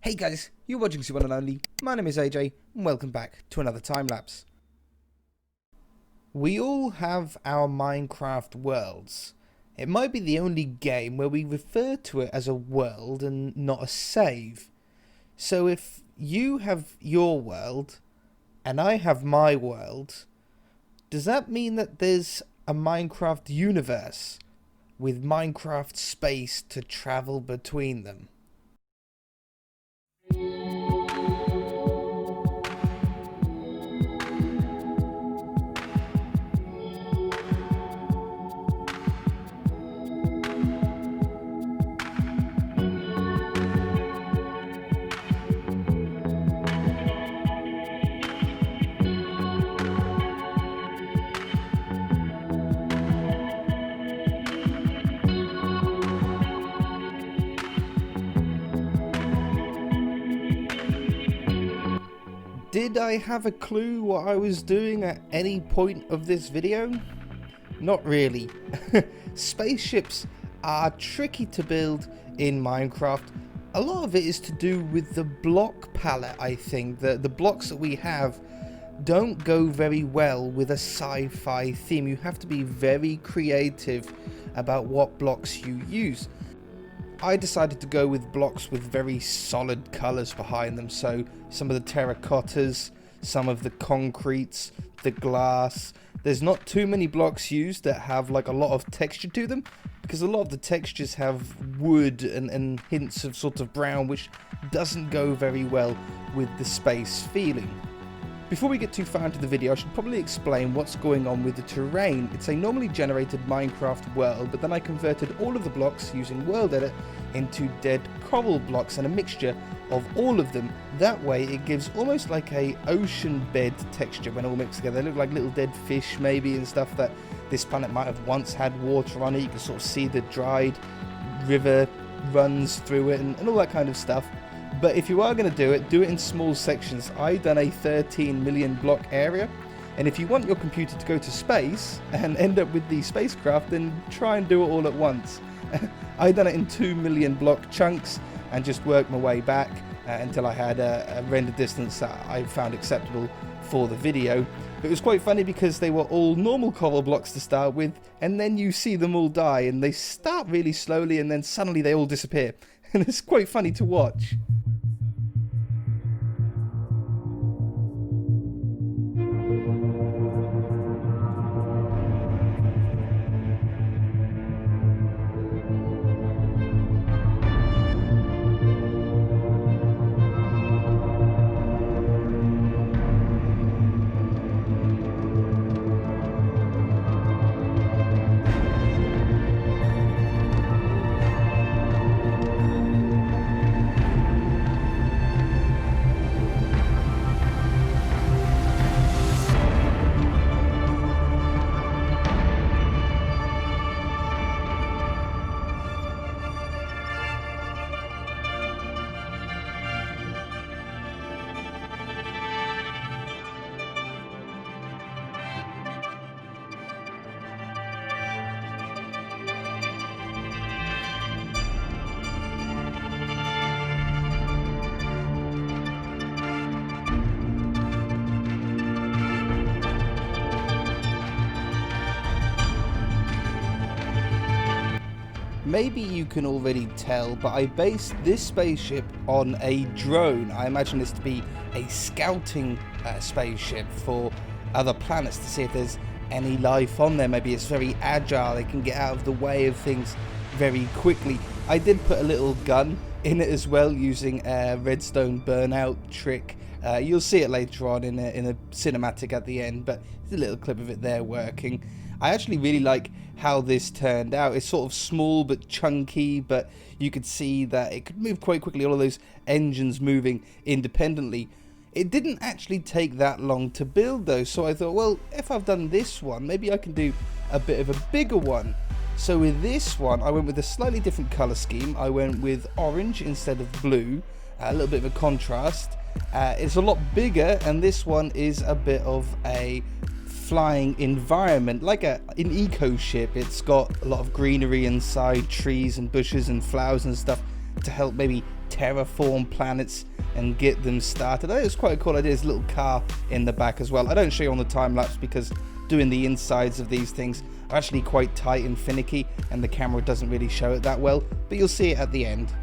Hey guys, you're watching the one and only. My name is AJ, and welcome back to another time lapse. We all have our Minecraft worlds. It might be the only game where we refer to it as a world and not a save. So if you have your world, and I have my world, does that mean that there's a Minecraft universe with Minecraft space to travel between them? Did I have a clue what I was doing at any point of this video? Not really. Spaceships are tricky to build in Minecraft. A lot of it is to do with the block palette, I think. The blocks that we have don't go very well with a sci-fi theme. You have to be very creative about what blocks you use. I decided to go with blocks with very solid colours behind them, so some of the terracottas, some of the concretes, the glass. There's not too many blocks used that have like a lot of texture to them, because a lot of the textures have wood and hints of sort of brown, which doesn't go very well with the space feeling. Before we get too far into the video, I should probably explain what's going on with the terrain. It's a normally generated Minecraft world, but then I converted all of the blocks using World Edit into dead coral blocks and a mixture of all of them. That way it gives almost like a ocean bed texture when all mixed together. They look like little dead fish maybe and stuff that this planet might have once had water on it. You can sort of see the dried river runs through it and all that kind of stuff. But if you are going to do it in small sections. I've done a 13 million block area, and if you want your computer to go to space and end up with the spacecraft, then try and do it all at once. I've done it in 2 million block chunks and just worked my way back until I had a render distance that I found acceptable for the video. It was quite funny because they were all normal coral blocks to start with, and then you see them all die, and they start really slowly and then suddenly they all disappear. And it's quite funny to watch. Maybe you can already tell, but I based this spaceship on a drone. I imagine this to be a scouting spaceship for other planets to see if there's any life on there. Maybe it's very agile, it can get out of the way of things very quickly. I did put a little gun in it as well using a redstone burnout trick. You'll see it later on in a cinematic at the end, but there's a little clip of it there working. I actually really like how this turned out. It's sort of small but chunky, but you could see that it could move quite quickly, all of those engines moving independently. It didn't actually take that long to build though, so I thought, well, if I've done this one, maybe I can do a bit of a bigger one. So with this one, I went with a slightly different colour scheme. I went with orange instead of blue, a little bit of a contrast. It's a lot bigger, and this one is a bit of a flying environment, like an eco ship. It's got a lot of greenery inside, trees and bushes and flowers and stuff to help maybe terraform planets and get them started. I think it's quite a cool idea. There's a little car in the back as well. I don't show you on the time lapse because doing the insides of these things are actually quite tight and finicky, and the camera doesn't really show it that well, but you'll see it at the end.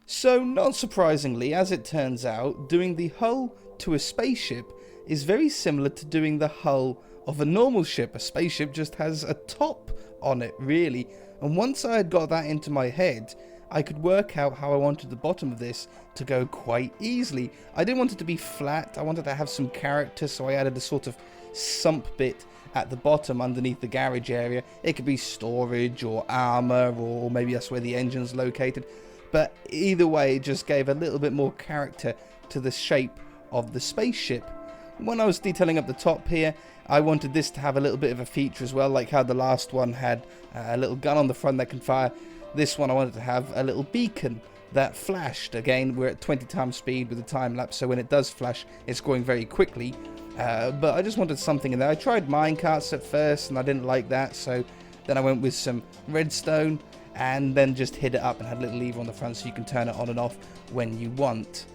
So, not surprisingly, as it turns out, doing the hull to a spaceship is very similar to doing the hull of a normal ship. A spaceship just has a top on it, really. And once I had got that into my head, I could work out how I wanted the bottom of this to go quite easily. I didn't want it to be flat, I wanted to have some character, so I added a sort of sump bit at the bottom underneath the garage area. It could be storage or armor, or maybe that's where the engine's located. But either way, it just gave a little bit more character to the shape of the spaceship. When I was detailing up the top here, I wanted this to have a little bit of a feature as well, like how the last one had a little gun on the front that can fire. This one I wanted to have a little beacon that flashed. Again, we're at 20 times speed with the time lapse, so when it does flash, it's going very quickly. But I just wanted something in there. I tried minecarts at first, and I didn't like that, so then I went with some redstone, and then just hid it up and had a little lever on the front so you can turn it on and off when you want.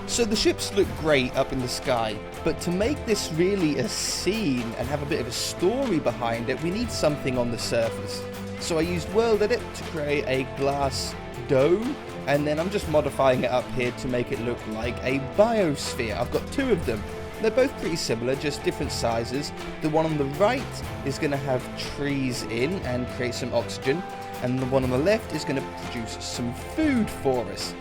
So the ships look great up in the sky, but to make this really a scene and have a bit of a story behind it, we need something on the surface. So I used World Edit to create a glass dome, and then I'm just modifying it up here to make it look like a biosphere. I've got two of them. They're both pretty similar, just different sizes. The one on the right is going to have trees in and create some oxygen, and the one on the left is going to produce some food for us.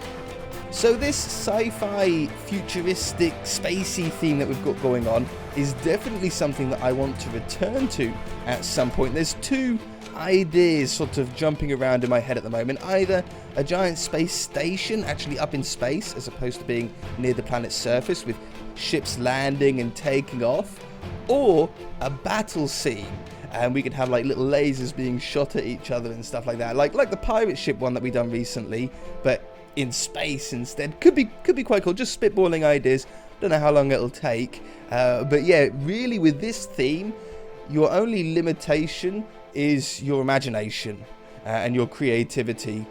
So this sci-fi, futuristic, spacey theme that we've got going on is definitely something that I want to return to at some point. There's two ideas sort of jumping around in my head at the moment. Either a giant space station actually up in space as opposed to being near the planet's surface with ships landing and taking off, or a battle scene. And we could have like little lasers being shot at each other and stuff like that. Like the pirate ship one that we done recently, but in space instead. Could be quite cool. Just spitballing ideas. Don't know how long it'll take. But yeah, really with this theme, your only limitation is your imagination and your creativity.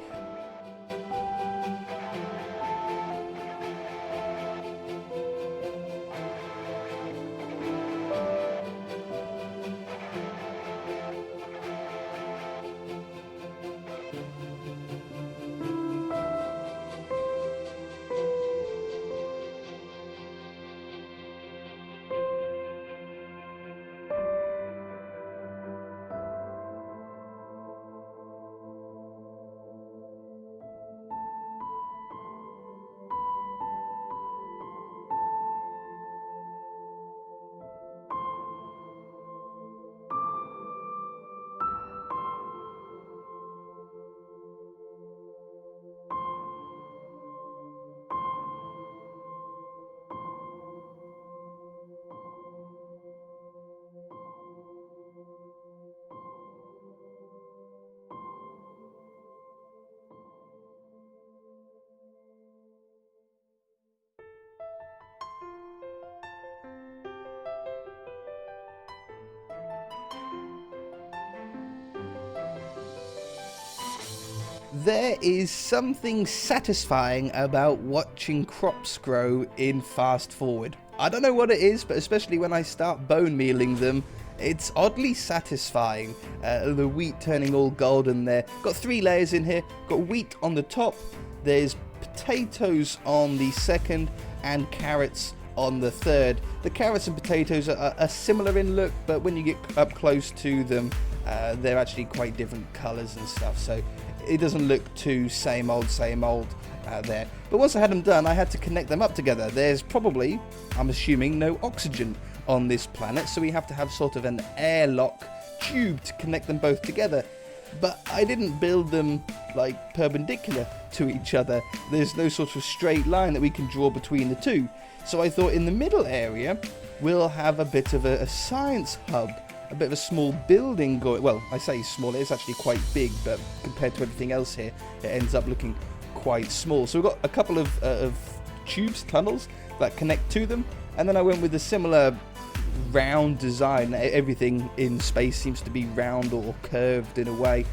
There is something satisfying about watching crops grow in fast forward. I don't know what it is, but especially when I start bone mealing them, it's oddly satisfying. The wheat turning all golden there. Got 3 layers in here. Got wheat on the top. There's potatoes on the second and carrots on the third. The carrots and potatoes are similar in look, but when you get up close to them, they're actually quite different colours and stuff. So it doesn't look too same old there. But once I had them done, I had to connect them up together. There's probably, I'm assuming, no oxygen on this planet, so we have to have sort of an airlock tube to connect them both together. But I didn't build them like perpendicular to each other. There's no sort of straight line that we can draw between the two. So I thought in the middle area, we'll have a bit of a science hub. A bit of a small building going. Well, I say small, it's actually quite big, but compared to everything else here, it ends up looking quite small. So we've got a couple of tubes, tunnels that connect to them, and then I went with a similar round design. Everything in space seems to be round or curved in a way.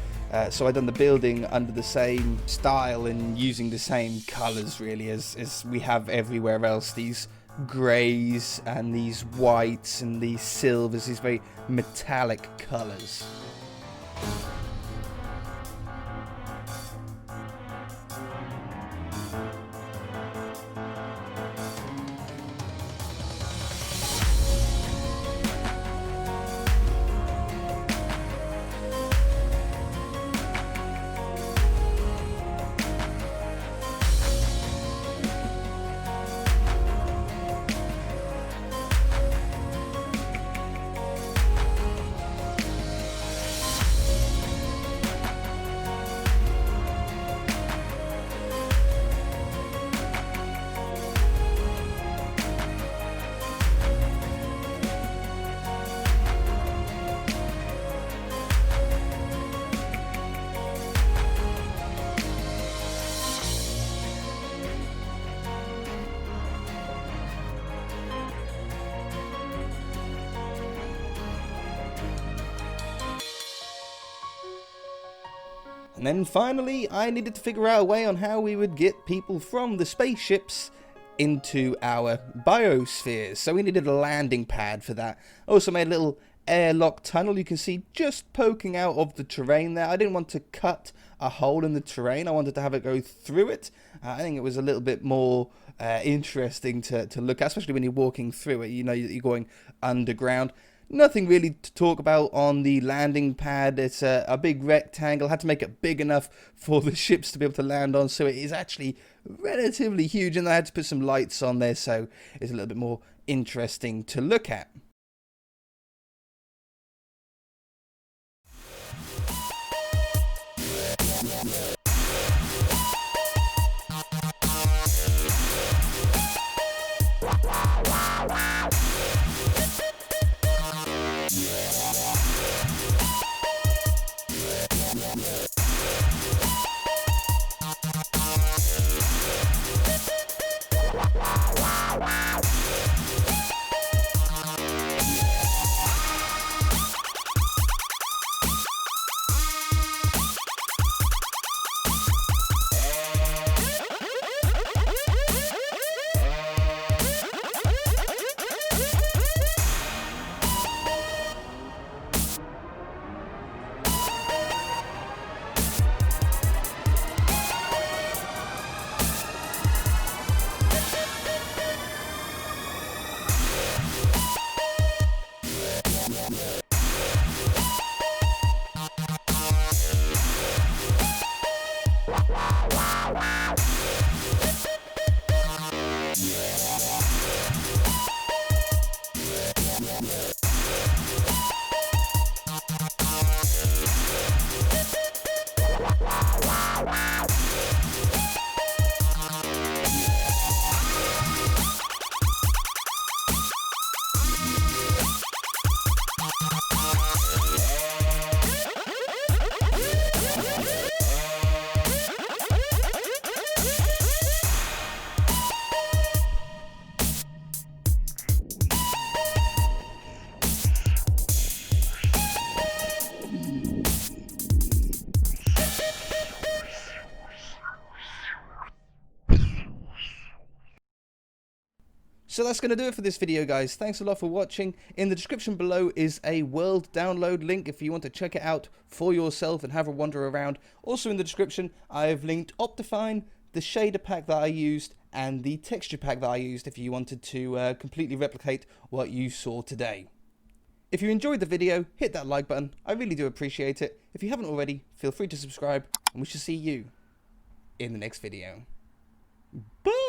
So I've done the building under the same style and using the same colours really as we have everywhere else. These greys and these whites and these silvers, these very metallic colours. And then finally, I needed to figure out a way on how we would get people from the spaceships into our biospheres. So we needed a landing pad for that. Also made a little airlock tunnel you can see just poking out of the terrain there. I didn't want to cut a hole in the terrain. I wanted to have it go through it. I think it was a little bit more interesting to look at, especially when you're walking through it. You know, you're going underground. Nothing really to talk about on the landing pad. It's a big rectangle. I had to make it big enough for the ships to be able to land on, so it is actually relatively huge, and I had to put some lights on there so it's a little bit more interesting to look at. So that's going to do it for this video, guys. Thanks a lot for watching. In the description below is a world download link if you want to check it out for yourself and have a wander around. Also in the description, I've linked Optifine, the shader pack that I used, and the texture pack that I used if you wanted to completely replicate what you saw today. If you enjoyed the video, hit that like button. I really do appreciate it. If you haven't already, feel free to subscribe, and we shall see you in the next video. Bye!